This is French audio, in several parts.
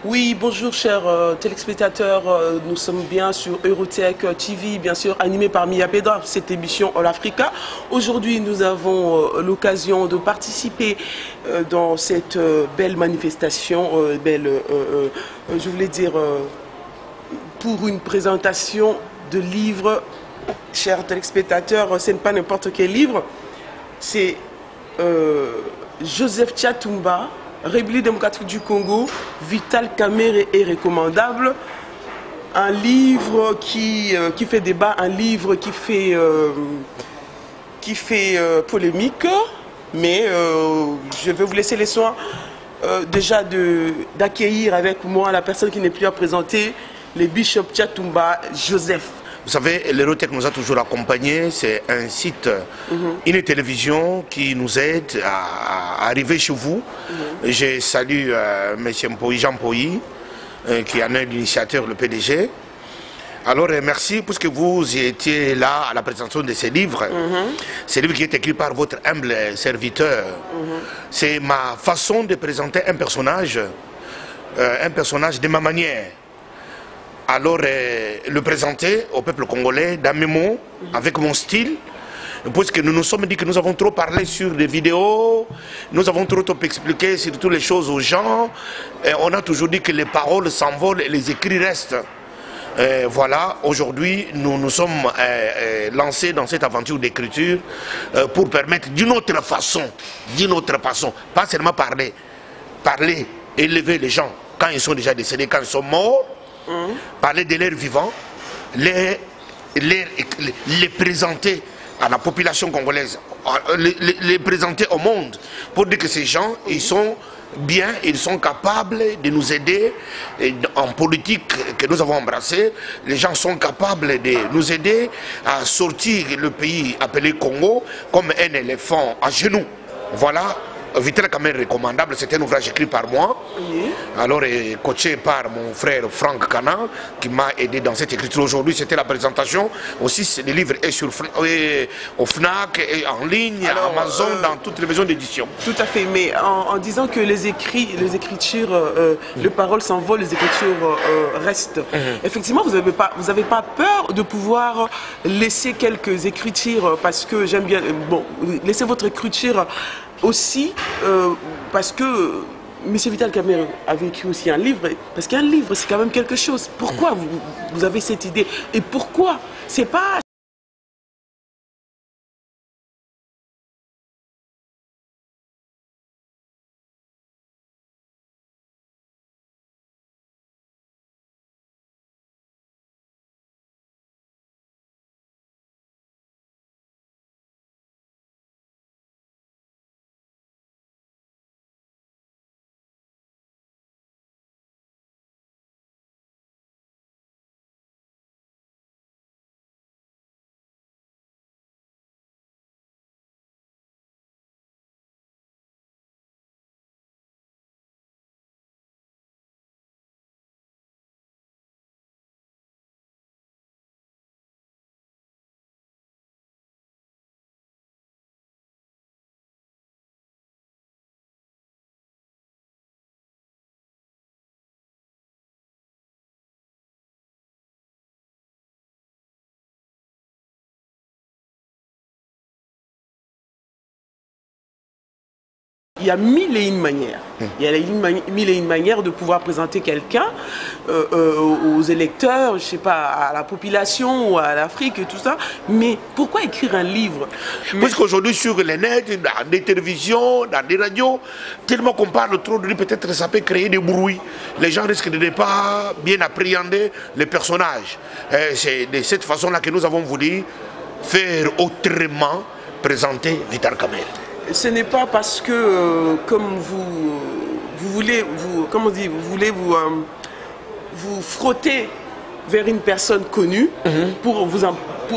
Oui, bonjour chers téléspectateurs, nous sommes bien sur Eurotech TV, bien sûr animé par Mia Pedra, cette émission All Africa. Aujourd'hui nous avons l'occasion de participer dans cette belle manifestation, je voulais dire, pour une présentation de livres. Chers téléspectateurs, ce n'est pas n'importe quel livre, c'est Joseph Tchatumba, République démocratique du Congo, Vital Kamerhe est recommandable. Un livre qui fait débat, un livre qui fait polémique, mais je vais vous laisser les soins déjà d'accueillir avec moi la personne qui n'est plus à présenter, le Bishop Tchatumba Joseph. Vous savez, l'Eurotech nous a toujours accompagnés. C'est un site, une télévision qui nous aide à arriver chez vous. Je salue M. Jean Mpoyi, qui en est l'initiateur, le PDG. Alors, merci puisque vous étiez là à la présentation de ces livres. Ces livres qui est écrit par votre humble serviteur. C'est ma façon de présenter un personnage de ma manière. Alors, le présenter au peuple congolais dans mes mots, avec mon style, puisque nous nous sommes dit que nous avons trop parlé sur des vidéos, nous avons trop expliqué surtout les choses aux gens, et on a toujours dit que les paroles s'envolent et les écrits restent. Voilà, aujourd'hui, nous nous sommes lancés dans cette aventure d'écriture pour permettre d'une autre façon, pas seulement parler, élever les gens quand ils sont déjà décédés, quand ils sont morts, parler de leurs vivants, les présenter à la population congolaise, les présenter au monde, pour dire que ces gens, ils sont bien, ils sont capables de nous aider en politique que nous avons embrassée. Les gens sont capables de nous aider à sortir le pays appelé Congo comme un éléphant à genoux. Voilà. Vital Kamerhe recommandable, c'est un ouvrage écrit par moi, alors coaché par mon frère Franck Kana, qui m'a aidé dans cette écriture. Aujourd'hui, c'était la présentation. Aussi, le livre est sur au FNAC, et en ligne, à Amazon, dans toutes les maisons d'édition. Tout à fait, mais en disant que les écritures, les paroles s'envolent, les écritures restent. Effectivement, vous n'avez pas peur de pouvoir laisser quelques écritures, parce que j'aime bien, bon, laissez votre écriture aussi, parce que M. Vital Kamerhe avait écrit aussi un livre, parce qu'un livre c'est quand même quelque chose. Pourquoi vous avez cette idée? Et pourquoi c'est pas... Il y a mille et une manières. Il y a mille et une manières de pouvoir présenter quelqu'un aux électeurs, je sais pas, à la population ou à l'Afrique et tout ça. Mais pourquoi écrire un livre? Parce qu'aujourd'hui, sur les nets, dans des télévisions, dans des radios, tellement qu'on parle trop de lui, peut-être ça peut créer des bruits. Les gens risquent de ne pas bien appréhender les personnages. C'est de cette façon-là que nous avons voulu faire autrement présenter Vital Kamerhe. Ce n'est pas parce que, comme vous voulez vous frotter vers une personne connue pour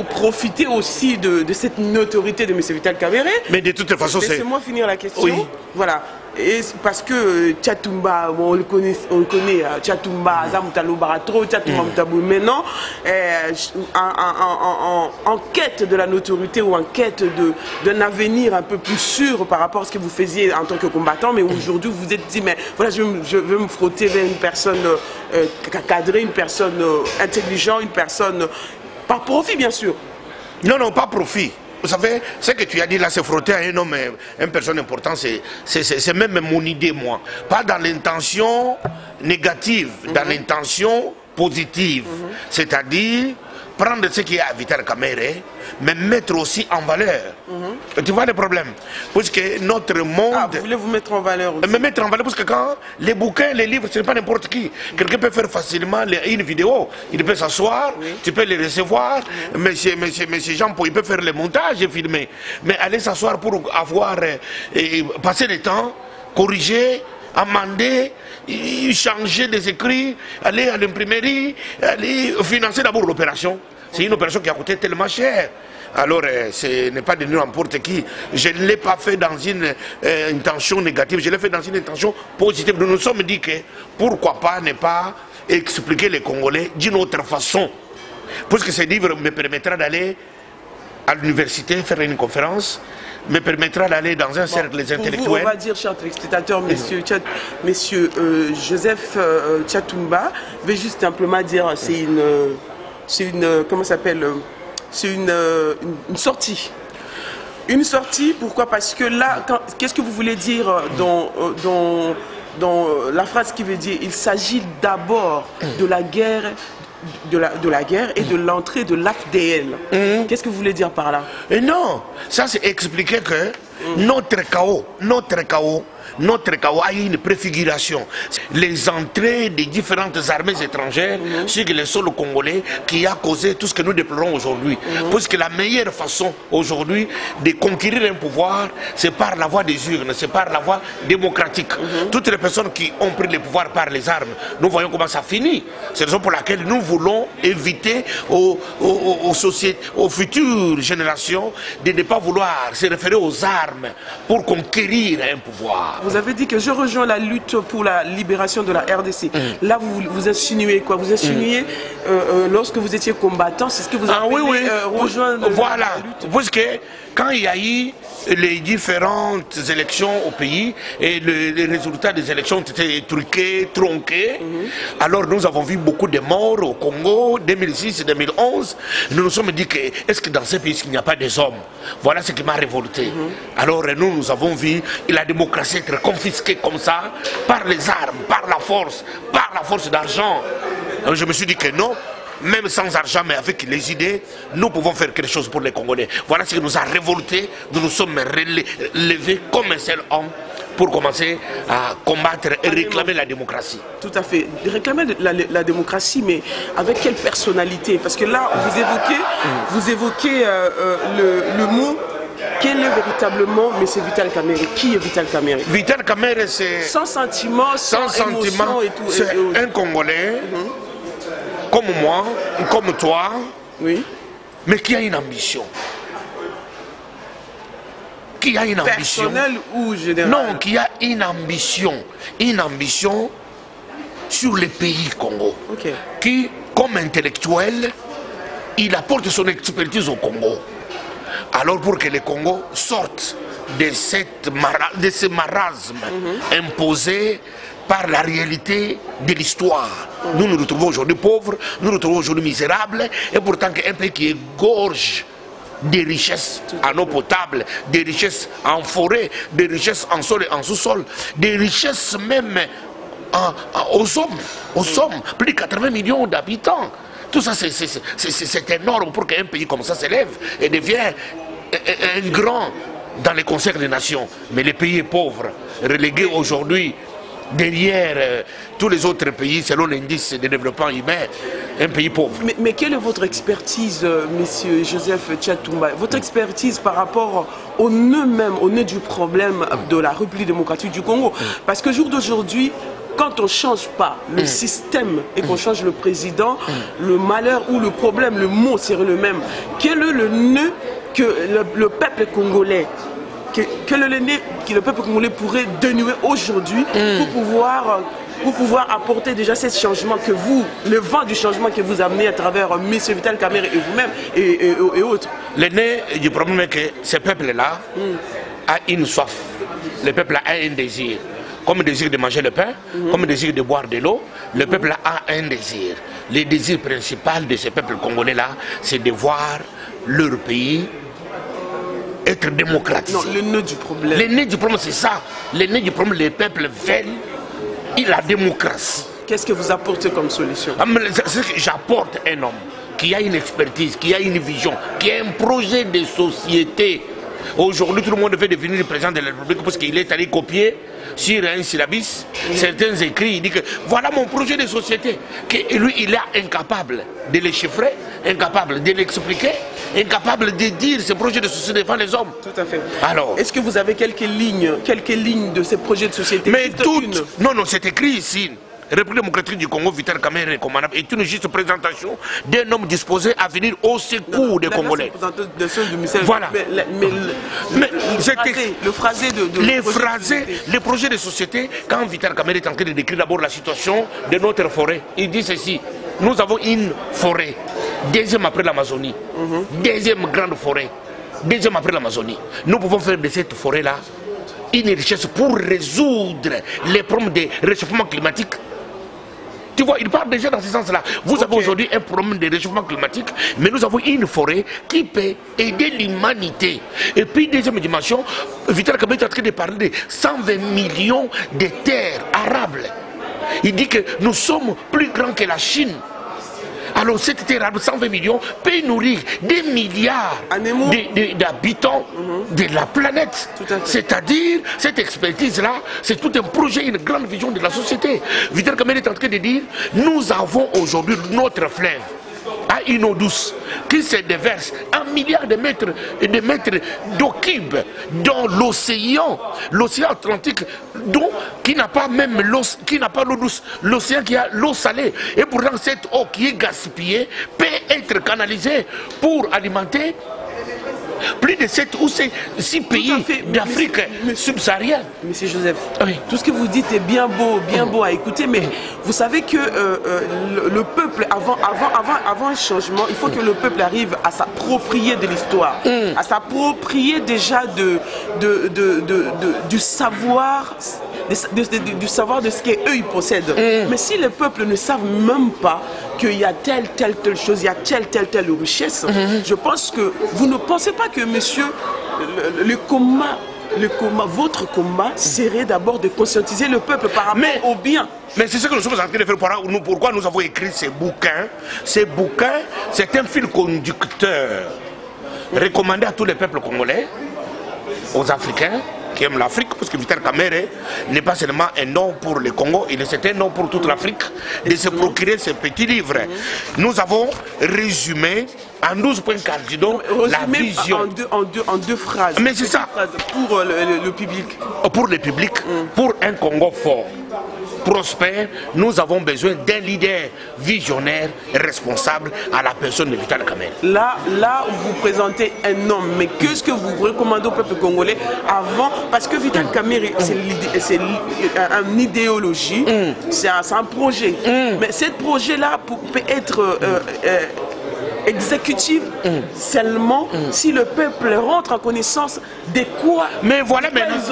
profiter aussi de cette notoriété de M. Vital Kamerhe. Mais de toute façon, laissez-moi finir la question. Oui. Voilà. Et parce que Tchatumba, bon, on le connaît, Tchatumba, Zamutalo Baratro, Tchatumba Moutabou, maintenant, en quête de la notoriété ou en quête d'un avenir un peu plus sûr par rapport à ce que vous faisiez en tant que combattant, mais aujourd'hui vous vous êtes dit, mais voilà, je veux me frotter vers une personne cadrée, une personne intelligente, une personne, par profit bien sûr. Non, non, pas profit. Vous savez, ce que tu as dit là, c'est frotter à un homme, une personne importante, c'est même mon idée, moi. Pas dans l'intention négative, dans l'intention positive. C'est-à-dire, prendre ce qui est à Vital Kamerhe, mais mettre aussi en valeur. Tu vois le problème? Parce que notre monde... Ah, vous voulez vous mettre en valeur aussi? Me mettre en valeur, parce que quand les bouquins, les livres, ce n'est pas n'importe qui. Quelqu'un peut faire facilement une vidéo, il peut s'asseoir, tu peux les recevoir, monsieur Jean-Paul, il peut faire le montage et filmer. Mais aller s'asseoir pour avoir, passer le temps, corriger, amender, changer des écrits, aller à l'imprimerie, aller financer d'abord l'opération. C'est une opération qui a coûté tellement cher. Alors, ce n'est pas de n'importe qui. Je ne l'ai pas fait dans une intention négative, je l'ai fait dans une intention positive. Nous nous sommes dit que pourquoi pas ne pas expliquer les Congolais d'une autre façon. Puisque ce livre me permettra d'aller à l'université faire une conférence, me permettra d'aller dans un cercle intellectuel. Vous, on va dire, chers téléspectateurs, monsieur Joseph Tchatumba, je vais juste simplement dire, c'est une comment ça s'appelle, c'est une sortie. Une sortie, pourquoi? Parce que là, qu'est-ce que vous voulez dire dans la phrase qui veut dire, il s'agit d'abord de la guerre, de la guerre et de l'entrée de l'AFDL. Qu'est-ce que vous voulez dire par là? Et non, ça c'est expliquer que notre chaos a eu une préfiguration. Les entrées des différentes armées étrangères sur le sol congolais qui a causé tout ce que nous déplorons aujourd'hui. Parce que la meilleure façon aujourd'hui de conquérir un pouvoir, c'est par la voie des urnes, c'est par la voie démocratique. Toutes les personnes qui ont pris le pouvoir par les armes, nous voyons comment ça finit. C'est la raison pour laquelle nous voulons éviter aux futures générations de ne pas vouloir se référer aux armes pour conquérir un pouvoir. Vous avez dit que je rejoins la lutte pour la libération de la RDC. Là, vous insinuez quoi? Vous insinuez lorsque vous étiez combattant, c'est ce que vous appelez rejoindre voilà. la lutte? Parce que quand il y a eu les différentes élections au pays et les résultats des élections ont été truqués, tronqués, alors nous avons vu beaucoup de morts au Congo, 2006 et 2011. Nous nous sommes dit que, est-ce que dans ce pays, il n'y a pas des hommes? Voilà ce qui m'a révolté. Alors nous avons vu la démocratie être confisquée comme ça, par les armes, par la force d'argent. Alors je me suis dit que non, même sans argent, mais avec les idées, nous pouvons faire quelque chose pour les Congolais. Voilà ce qui nous a révoltés. Nous nous sommes relevés comme un seul homme pour commencer à combattre et réclamer la démocratie. Tout à fait. Réclamer la démocratie, mais avec quelle personnalité? Parce que là, vous évoquez le mot. Quel est véritablement M. Vital Kamerhe? Qui est Vital Kamerhe? Vital Kamerhe, c'est... Sans sentiment, sans émotion et tout. C'est un Congolais... comme moi, comme toi, mais qui a une ambition. Qui a une ambition. Personnelle ou générale? Non, qui a une ambition sur le pays Congo. Qui, comme intellectuel, il apporte son expertise au Congo. Alors pour que le Congo sorte de ce marasme imposé par la réalité de l'histoire. Nous nous retrouvons aujourd'hui pauvres, nous nous retrouvons aujourd'hui misérables, et pourtant un pays qui égorge des richesses en eau potable, des richesses en forêt, des richesses en sol et en sous-sol, des richesses même aux hommes, plus de 80 millions d'habitants. Tout ça, c'est énorme pour qu'un pays comme ça s'élève et devienne un grand dans les concerts des nations. Mais le pays est pauvre, relégué aujourd'hui derrière tous les autres pays selon l'indice de développement humain, un pays pauvre. Mais quelle est votre expertise, monsieur Joseph Tchatumba? Votre expertise par rapport au nœud même, au nœud du problème de la République démocratique du Congo? Parce que jour d'aujourd'hui, quand on ne change pas le système et qu'on change le président, le malheur ou le problème, le mot serait le même. Quel est le nœud que le peuple congolais, quel est le nez que le peuple congolais pourrait dénouer aujourd'hui pour pouvoir apporter déjà ce changement que vous, le vent du changement que vous amenez à travers M. Vital Kamerhe et vous-même et autres. Le nez du problème est que ce peuple-là a une soif. Le peuple a un désir. Comme le désir de manger le pain, comme le désir de boire de l'eau, le peuple a un désir. Le désir principal de ce peuple congolais-là, c'est de voir leur pays être démocratisé. Non, le nœud du problème. Le nœud du problème, c'est ça. Le nœud du problème, les peuples veulent la démocratie. Qu'est-ce que vous apportez comme solution? J'apporte un homme qui a une expertise, qui a une vision, qui a un projet de société. Aujourd'hui, tout le monde veut devenir le président de la République parce qu'il est allé copier sur un syllabus certains écrits. Il dit que voilà mon projet de société. Que lui, il est incapable de les chiffrer, incapable de l'expliquer, incapable de dire ce projet de société devant les hommes. Tout à fait. Alors, est-ce que vous avez quelques lignes de ces projets de société? Mais toutes. Non, c'est écrit ici. République démocratique du Congo, Vital Kamerhe recommandable, est une juste présentation d'un homme disposé à venir au secours des Congolais. Voilà. Mais le phrasé les projets de société, quand Vital Kamerhe est en train de décrire d'abord la situation de notre forêt, il dit ceci: nous avons une forêt, deuxième après l'Amazonie, deuxième grande forêt, deuxième après l'Amazonie. Nous pouvons faire de cette forêt-là une richesse pour résoudre les problèmes de réchauffement climatique. Tu vois, il parle déjà dans ce sens-là. Vous avez aujourd'hui un problème de réchauffement climatique, mais nous avons une forêt qui peut aider l'humanité. Et puis, deuxième dimension, Vital Kamerhe est en train de parler de 120 millions de terres arables. Il dit que nous sommes plus grands que la Chine. Alors cette terre arable, 120 millions, peut nourrir des milliards d'habitants de la planète. C'est-à-dire, cette expertise-là, c'est tout un projet, une grande vision de la société. Vital Kamerhe est en train de dire, nous avons aujourd'hui notre fleuve à une eau douce qui se déverse 1 milliard de mètres d'eau cube dans l'océan Atlantique, qui n'a pas même l'eau, qui n'a pas l'eau douce, l'océan qui a l'eau salée. Et pourtant cette eau qui est gaspillée peut être canalisée pour alimenter plus de 7 ou 6 pays d'Afrique subsaharienne. Monsieur Joseph, oui. Tout ce que vous dites est bien beau à écouter, mais vous savez que le peuple, avant un changement, il faut que le peuple arrive à s'approprier de l'histoire, à s'approprier déjà du savoir, du savoir de ce qu'eux ils possèdent. Mais si les peuples ne savent même pas qu'il y a telle chose, il y a telle richesse, je pense que vous ne pensez pas que monsieur, votre combat serait d'abord de conscientiser le peuple par rapport au bien. Mais c'est ce que nous sommes en train de faire. Pourquoi nous avons écrit ces bouquins? Ces bouquins, c'est un fil conducteur recommandé à tous les peuples congolais, aux Africains qui aiment l'Afrique, parce que Vital Kamerhe n'est pas seulement un nom pour le Congo, il est un nom pour toute l'Afrique, de se procurer ces petits livres. Nous avons résumé en 12 points cardinaux la vision. En deux phrases. Mais c'est ça. Pour le public. Pour le public, pour un Congo fort, prospère, nous avons besoin d'un leader visionnaire et responsable à la personne de Vital Kamerhe. Là, vous présentez un homme, mais qu'est-ce que vous recommandez au peuple congolais avant? Parce que Vital Kamerhe, c'est une idéologie, c'est un projet. Mais ce projet-là peut être exécutif seulement si le peuple rentre en connaissance de quoi ils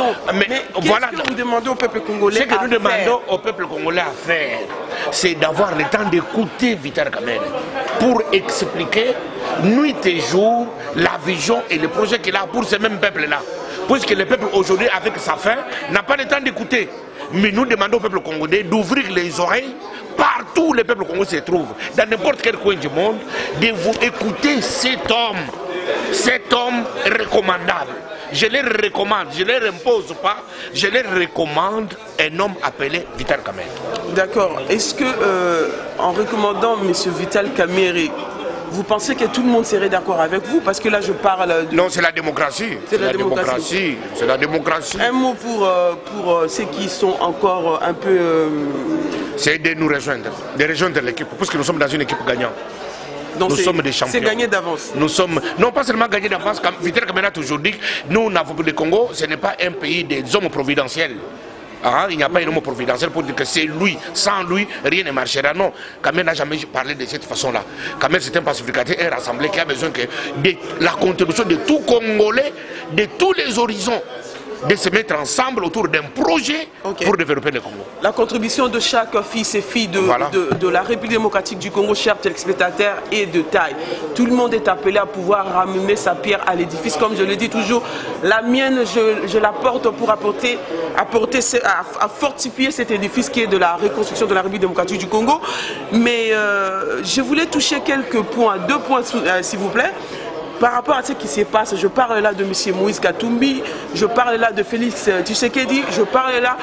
ont. Mais qu'est-ce que vous demandez au peuple congolais? Ce que nous demandons au peuple congolais à faire, c'est d'avoir le temps d'écouter Vital Kamerhe pour expliquer nuit et jour la vision et le projet qu'il a pour ce même peuple-là. Puisque le peuple aujourd'hui, avec sa faim, n'a pas le temps d'écouter. Mais nous demandons au peuple congolais d'ouvrir les oreilles partout où le peuple congolais se trouve, dans n'importe quel coin du monde, de vous écouter cet homme recommandable. Je les recommande, je ne les impose pas, je les recommande un homme appelé Vital Kamerhe. D'accord. Est-ce que, en recommandant M. Vital Kamerhe, vous pensez que tout le monde serait d'accord avec vous? Parce que là, je parle de... Non, c'est la démocratie. C'est la démocratie. C'est la démocratie. Un mot pour ceux qui sont encore un peu... C'est de nous rejoindre, de rejoindre l'équipe, parce que nous sommes dans une équipe gagnante. Donc nous sommes des champions. C'est gagné d'avance. Nous sommes, non pas seulement gagné d'avance, comme Vital Kamerhe a toujours dit, nous, le Congo, ce n'est pas un pays des hommes providentiels. Ah, il n'y a pas un homme providentiel pour dire que c'est lui, sans lui, rien ne marchera. Non, Kamerhe n'a jamais parlé de cette façon-là. Kamerhe, c'est un pacificateur, un rassemblé qui a besoin que de la contribution de tout Congolais, de tous les horizons, de se mettre ensemble autour d'un projet pour développer le Congo. La contribution de chaque fils et fille de la République démocratique du Congo, chers téléspectateurs, est de taille. Tout le monde est appelé à pouvoir ramener sa pierre à l'édifice. Comme je le dis toujours, la mienne, je la porte pour à fortifier cet édifice qui est de la reconstruction de la République démocratique du Congo. Mais je voulais toucher quelques points, 2 points s'il vous plaît. Par rapport à ce qui se passe, je parle là de M. Moïse Katumbi, je parle là de Félix Tshisekedi, je parle là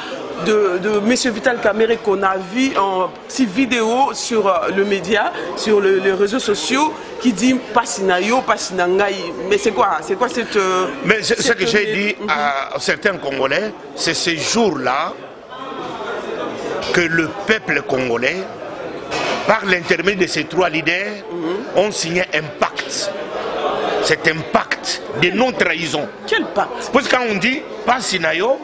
de M. Vital Kamerhe qu'on a vu en petite vidéo sur le média, sur les réseaux sociaux, qui dit « Passinayo, Passinangaï ». Mais c'est quoi cette... Mais ce que j'ai dit à certains Congolais, c'est ce jour-là que le peuple congolais, par l'intermédiaire de ces 3 leaders, ont signé un pacte. C'est un pacte de non-trahison. Quel pacte? Parce que quand on dit pas Sinayo,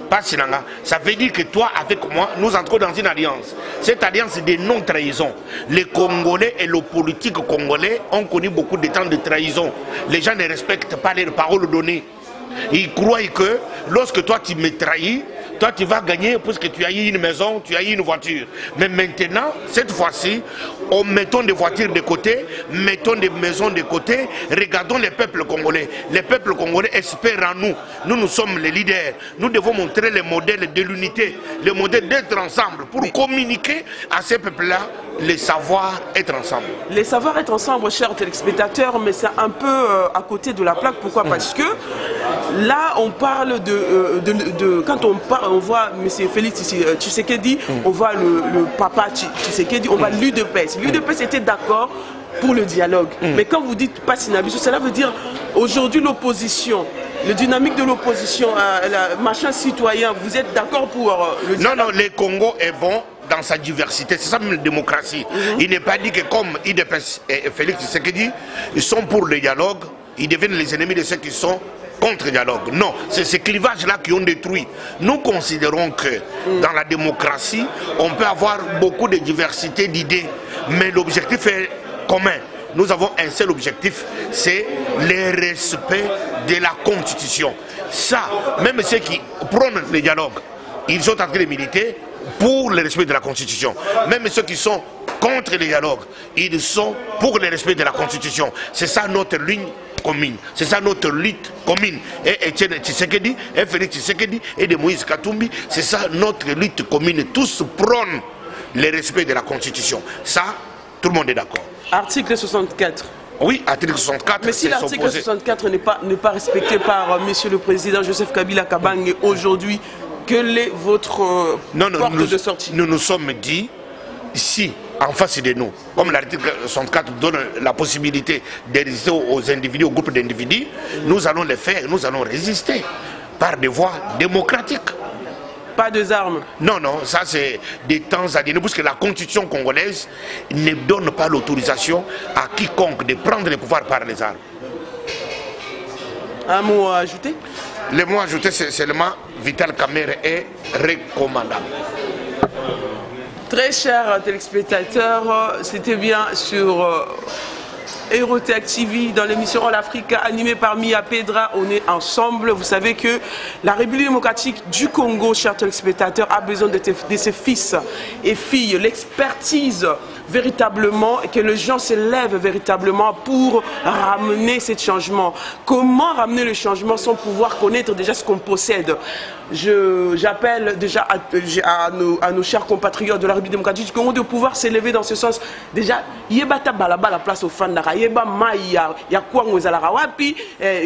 pas Sinanga, ça veut dire que toi, avec moi, nous entrons dans une alliance. Cette alliance de non-trahison. Les Congolais et le politique congolais ont connu beaucoup de temps de trahison. Les gens ne respectent pas leurs paroles données. Ils croient que lorsque toi tu me trahis, toi tu vas gagner parce que tu as eu une maison, tu as eu une voiture. Mais maintenant, cette fois-ci, mettons des voitures de côté, mettons des maisons de côté, regardons les peuples congolais. Les peuples congolais espèrent en nous. Nous sommes les leaders. Nous devons montrer le modèle de l'unité, le modèle d'être ensemble pour communiquer à ces peuples-là les savoirs être ensemble. Les savoirs être ensemble, chers téléspectateurs, mais c'est un peu à côté de la plaque. Pourquoi? Parce que là, on parle quand on voit M. Félix Tshisekedi, on voit le papa Tshisekedi, on voit l'UDPS. L'UDPS était d'accord pour le dialogue. Mais quand vous dites pas Sinabiso, cela veut dire aujourd'hui l'opposition, le dynamique de l'opposition, machin citoyen, vous êtes d'accord pour le dialogue? Non, le Congo est bon dans sa diversité, c'est ça même la démocratie. Il n'est pas dit que comme IDPS et Félix Tshisekedi, ils sont pour le dialogue, ils deviennent les ennemis de ceux qui sont contre le dialogue. Non, c'est ces clivages-là qui ont détruit. Nous considérons que dans la démocratie, on peut avoir beaucoup de diversité d'idées, mais l'objectif est commun. Nous avons un seul objectif, c'est le respect de la Constitution. Ça, même ceux qui prônent le dialogue, ils sont en train de militer pour le respect de la Constitution. Même ceux qui sont contre le dialogue, ils sont pour le respect de la Constitution. C'est ça notre ligne commune. C'est ça notre lutte commune. Et Etienne Tshisekedi, et Félix Tshisekedi, et de Moïse Katumbi, c'est ça notre lutte commune. Tous prônent le respect de la Constitution. Ça, tout le monde est d'accord. Article 64. Oui, article 64. Mais si l'article 64 n'est pas respecté par Monsieur le Président Joseph Kabila Kabange aujourd'hui, quelle est votre porte de sortie? Nous nous sommes dit, si en face de nous, comme l'article 64 donne la possibilité de résister aux individus, aux groupes d'individus, nous allons le faire, nous allons résister par des voies démocratiques. Pas des armes? Non, ça c'est des temps à donner, parce que la Constitution congolaise ne donne pas l'autorisation à quiconque de prendre le pouvoir par les armes. Un mot à ajouter? Le mot ajouté, c'est seulement Vital Kamerhe est recommandable. Très chers téléspectateurs, c'était bien sur Erotech TV dans l'émission All Africa animée par Mia Pedra. On est ensemble. Vous savez que la République démocratique du Congo, chers téléspectateurs, a besoin de ses fils et filles. L'expertise véritablement, et que les gens se lèvent véritablement pour ramener ce changement. Comment ramener le changement sans pouvoir connaître déjà ce qu'on possède? J'appelle déjà à nos chers compatriotes de la République démocratique du Congo de pouvoir s'élever dans ce sens. Déjà, yebata balaba la place au fandara, yeba maya ya kwango ezalaka wapi,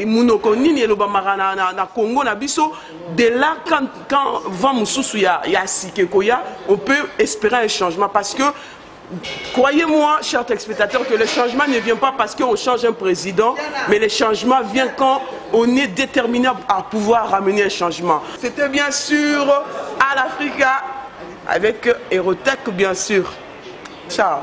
munoko nini eloba marana na Congo na biso. De là, quand vent mususu ya sikekoya, on peut espérer un changement parce que croyez-moi, chers téléspectateurs, que le changement ne vient pas parce qu'on change un président, mais le changement vient quand on est déterminé à pouvoir ramener un changement. C'était bien sûr à l'Africa avec Erotech, bien sûr. Ciao.